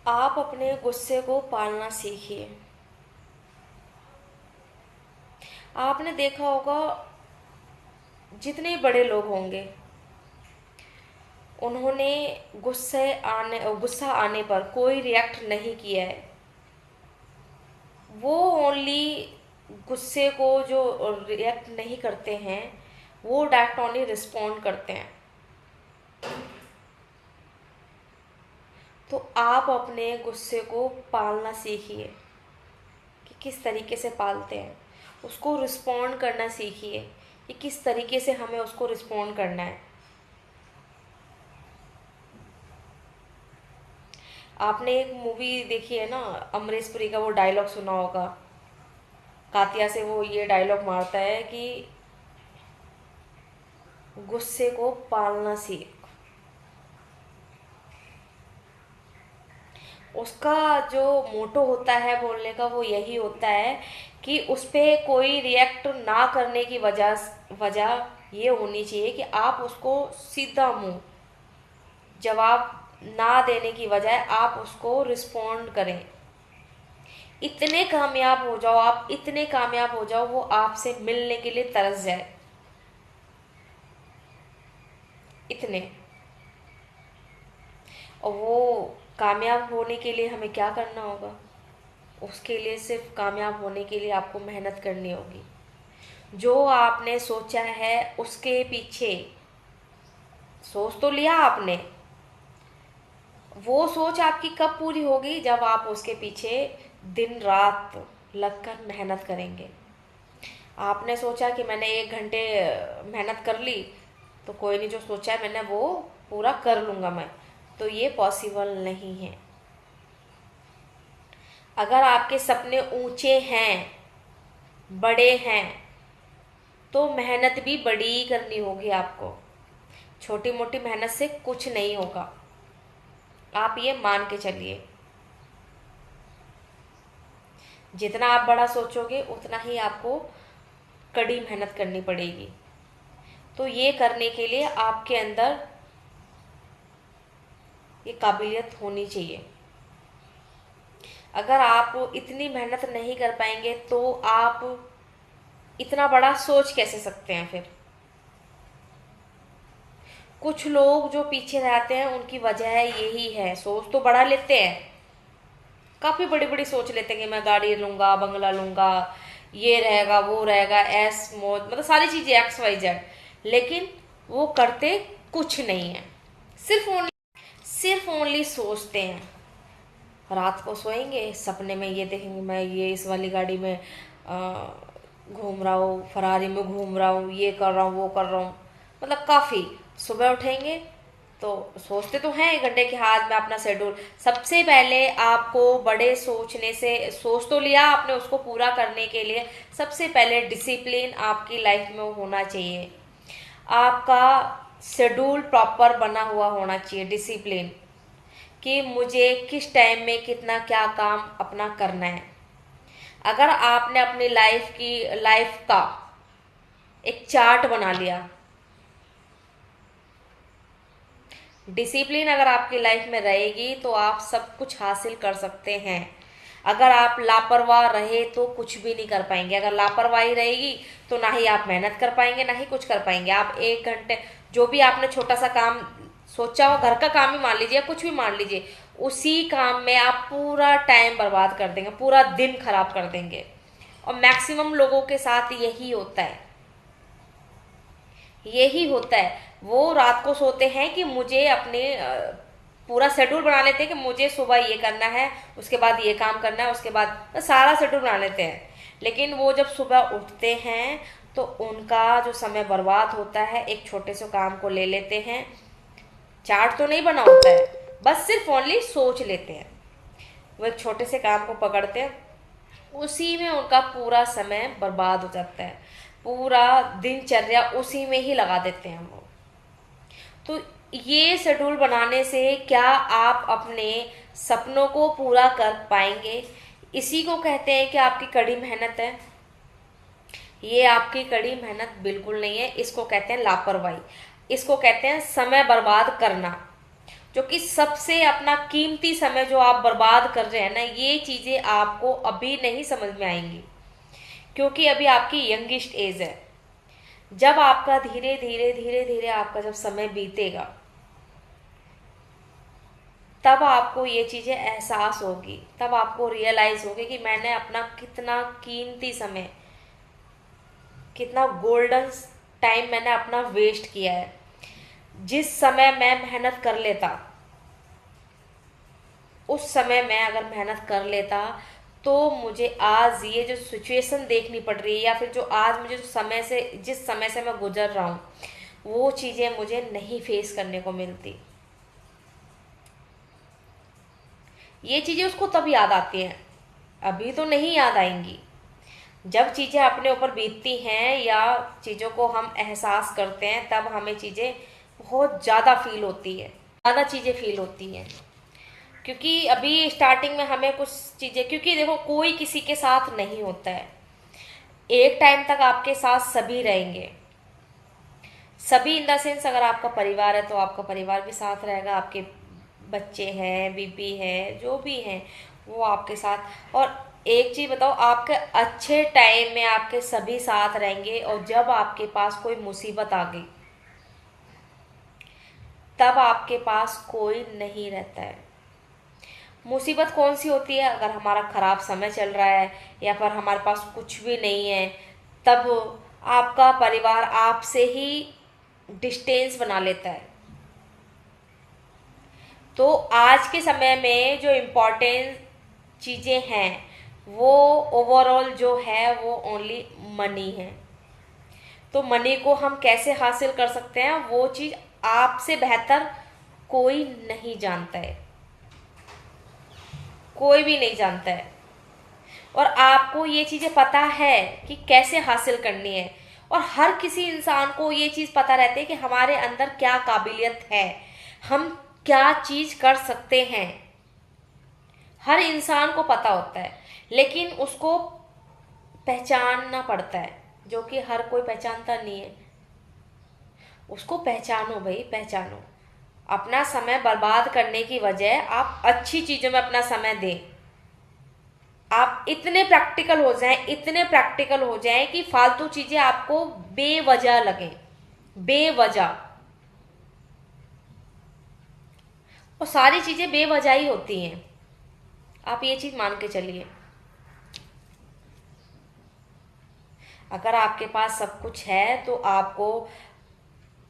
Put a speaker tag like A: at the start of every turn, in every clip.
A: आप अपने गुस्से को पालना सीखिए। आपने देखा होगा, जितने बड़े लोग होंगे उन्होंने गुस्सा आने पर कोई रिएक्ट नहीं किया है। वो ओनली गुस्से को जो रिएक्ट नहीं करते हैं, वो डायरेक्ट ओनली रिस्पॉन्ड करते हैं। तो आप अपने गुस्से को पालना सीखिए कि किस तरीके से पालते हैं। उसको रिस्पॉन्ड करना सीखिए कि किस तरीके से हमें उसको रिस्पॉन्ड करना है। आपने एक मूवी देखी है ना, अमरीश पुरी का वो डायलॉग सुना होगा। कातिया से वो ये डायलॉग मारता है कि गुस्से को पालना सीख। उसका जो मोटो होता है बोलने का वो यही होता है कि उस पे कोई रिएक्ट ना करने की वजह वजह ये होनी चाहिए कि आप उसको सीधा मुंह जवाब ना देने की बजाय आप उसको रिस्पोंड करें। इतने कामयाब हो जाओ, आप इतने कामयाब हो जाओ वो आपसे मिलने के लिए तरस जाए। इतने। और वो कामयाब होने के लिए हमें क्या करना होगा? उसके लिए सिर्फ कामयाब होने के लिए आपको मेहनत करनी होगी। जो आपने सोचा है उसके पीछे सोच तो लिया आपने, वो सोच आपकी कब पूरी होगी? जब आप उसके पीछे दिन रात लगकर मेहनत करेंगे। आपने सोचा कि मैंने 1 घंटे मेहनत कर ली, तो कोई नहीं, जो सोचा है मैंने वो पूरा कर लूँगा मैं, तो ये पॉसिबल नहीं है। अगर आपके सपने ऊंचे हैं, बड़े हैं, तो मेहनत भी बड़ी ही करनी होगी आपको। छोटी मोटी मेहनत से कुछ नहीं होगा, आप ये मान के चलिए। जितना आप बड़ा सोचोगे उतना ही आपको कड़ी मेहनत करनी पड़ेगी। तो ये करने के लिए आपके अंदर ये काबिलियत होनी चाहिए। अगर आप इतनी मेहनत नहीं कर पाएंगे तो आप इतना बड़ा सोच कैसे सकते हैं फिर? कुछ लोग जो पीछे रहते हैं उनकी वजह यही है, सोच तो बड़ा लेते हैं, काफी बड़ी बड़ी सोच लेते हैं कि मैं गाड़ी लूंगा, बंगला लूंगा, ये रहेगा, वो रहेगा, ऐस मौज, मतलब सारी चीजें XYZ, लेकिन वो करते कुछ नहीं है। सिर्फ ओनली सोचते हैं। रात को सोएंगे, सपने में ये देखेंगे मैं ये इस वाली गाड़ी में घूम रहा हूँ, फरारी में घूम रहा हूँ, ये कर रहा हूँ, वो कर रहा हूँ, मतलब काफ़ी। सुबह उठेंगे तो सोचते तो हैं 1 घंटे के, हाथ में अपना शेड्यूल। सबसे पहले आपको बड़े सोचने से, सोच तो लिया आपने, उसको पूरा करने के लिए सबसे पहले डिसिप्लिन आपकी लाइफ में होना चाहिए। आपका शेड्यूल प्रॉपर बना हुआ होना चाहिए, डिसिप्लिन, कि मुझे किस टाइम में कितना क्या काम अपना करना है। अगर आपने अपनी लाइफ का एक चार्ट बना लिया, डिसिप्लिन अगर आपकी लाइफ में रहेगी तो आप सब कुछ हासिल कर सकते हैं। अगर आप लापरवाह रहे तो कुछ भी नहीं कर पाएंगे। अगर लापरवाही रहेगी तो ना ही आप मेहनत कर पाएंगे, ना ही कुछ कर पाएंगे। आप 1 घंटे जो भी आपने छोटा सा काम सोचा हो, घर का काम ही मान लीजिए, कुछ भी मान लीजिए, उसी काम में आप पूरा टाइम बर्बाद कर देंगे, पूरा दिन खराब कर देंगे। और मैक्सिमम लोगों के साथ यही होता है, यही होता है। वो रात को सोते हैं कि मुझे अपने पूरा शेड्यूल बना लेते हैं कि मुझे सुबह ये करना है, उसके बाद ये काम करना है, उसके बाद सारा शेड्यूल बना लेते हैं। लेकिन वो जब सुबह उठते हैं तो उनका जो समय बर्बाद होता है, एक छोटे से काम को ले लेते हैं। चार्ट तो नहीं बना होता है, बस सिर्फ ओनली सोच लेते हैं। वो एक छोटे से काम को पकड़ते हैं, उसी में उनका पूरा समय बर्बाद हो जाता है, पूरा दिनचर्या उसी में ही लगा देते हैं वो। तो ये शेड्यूल बनाने से क्या आप अपने सपनों को पूरा कर पाएंगे? इसी को कहते हैं कि आपकी कड़ी मेहनत है। ये आपकी कड़ी मेहनत बिल्कुल नहीं है, इसको कहते हैं लापरवाही, इसको कहते हैं समय बर्बाद करना। जो कि सबसे अपना कीमती समय जो आप बर्बाद कर रहे हैं ना, ये चीजें आपको अभी नहीं समझ में आएंगी, क्योंकि अभी आपकी यंगिस्ट एज है। जब आपका धीरे धीरे धीरे धीरे आपका जब समय बीतेगा, तब आपको ये चीजें एहसास होगी, तब आपको रियलाइज होगी कि मैंने अपना कितना कीमती समय, कितना गोल्डन टाइम मैंने अपना वेस्ट किया है। जिस समय मैं मेहनत कर लेता, उस समय मैं अगर मेहनत कर लेता, तो मुझे आज ये जो सिचुएशन देखनी पड़ रही है, या फिर जो आज मुझे जिस समय से मैं गुजर रहा हूँ, वो चीज़ें मुझे नहीं फेस करने को मिलती। ये चीज़ें उसको तब याद आती हैं, अभी तो नहीं याद आएंगी। जब चीज़ें अपने ऊपर बीतती हैं या चीज़ों को हम एहसास करते हैं, तब हमें चीज़ें बहुत ज़्यादा फील होती है, ज़्यादा चीज़ें फील होती हैं। क्योंकि अभी स्टार्टिंग में हमें कुछ चीज़ें, क्योंकि देखो कोई किसी के साथ नहीं होता है, एक टाइम तक आपके साथ सभी रहेंगे। सभी इन द सेंस, अगर आपका परिवार है तो आपका परिवार भी साथ रहेगा, आपके बच्चे हैं, बीबी है, जो भी हैं वो आपके साथ। और एक चीज़ बताओ, आपके अच्छे टाइम में आपके सभी साथ रहेंगे, और जब आपके पास कोई मुसीबत आ गई, तब आपके पास कोई नहीं रहता है। मुसीबत कौन सी होती है? अगर हमारा ख़राब समय चल रहा है या फिर हमारे पास कुछ भी नहीं है, तब आपका परिवार आपसे ही डिस्टेंस बना लेता है। तो आज के समय में जो इम्पोर्टेंट चीज़ें हैं, वो ओवरऑल जो है वो ओनली मनी है। तो मनी को हम कैसे हासिल कर सकते हैं, वो चीज़ आपसे बेहतर कोई नहीं जानता है, कोई भी नहीं जानता है। और आपको ये चीज़ें पता है कि कैसे हासिल करनी है, और हर किसी इंसान को ये चीज़ पता रहती है कि हमारे अंदर क्या काबिलियत है, हम क्या चीज़ कर सकते हैं। हर इंसान को पता होता है, लेकिन उसको पहचानना पड़ता है, जो कि हर कोई पहचानता नहीं है। उसको पहचानो भाई, पहचानो। अपना समय बर्बाद करने की वजह आप अच्छी चीज़ों में अपना समय दें। आप इतने प्रैक्टिकल हो जाएं, इतने प्रैक्टिकल हो जाएं कि फालतू चीजें आपको बेवजह लगें, बेवजह। और सारी चीजें बेवजह ही होती हैं, आप ये चीज मान के चलिए। अगर आपके पास सब कुछ है तो आपको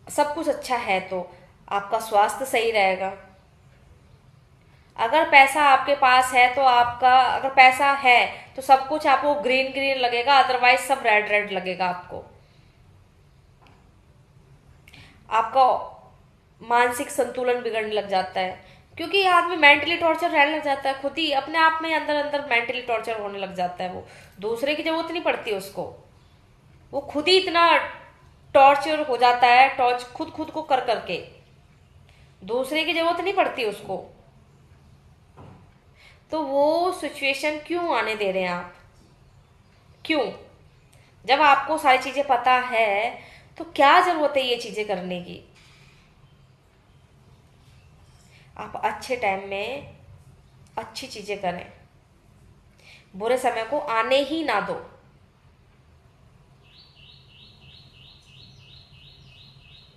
A: सब कुछ अच्छा है, तो आपका स्वास्थ्य सही रहेगा। अगर पैसा आपके पास है तो आपका, अगर पैसा है तो सब कुछ आपको ग्रीन ग्रीन लगेगा, अदरवाइज सब रेड रेड लगेगा आपको। आपका मानसिक संतुलन बिगड़ने लग जाता है, क्योंकि आदमी मेंटली टॉर्चर रहने लग जाता है, खुद ही अपने आप में अंदर अंदर मेंटली टॉर्चर होने लग जाता है। वो दूसरे की जरूरत नहीं पड़ती उसको, वो खुद ही इतना टॉर्चर हो जाता है, खुद खुद को कर करके, दूसरे की जरूरत नहीं पड़ती उसको। तो वो सिचुएशन क्यों आने दे रहे हैं आप? क्यों? जब आपको सारी चीजें पता है, तो क्या जरूरत है ये चीजें करने की? आप अच्छे टाइम में अच्छी चीजें करें, बुरे समय को आने ही ना दो।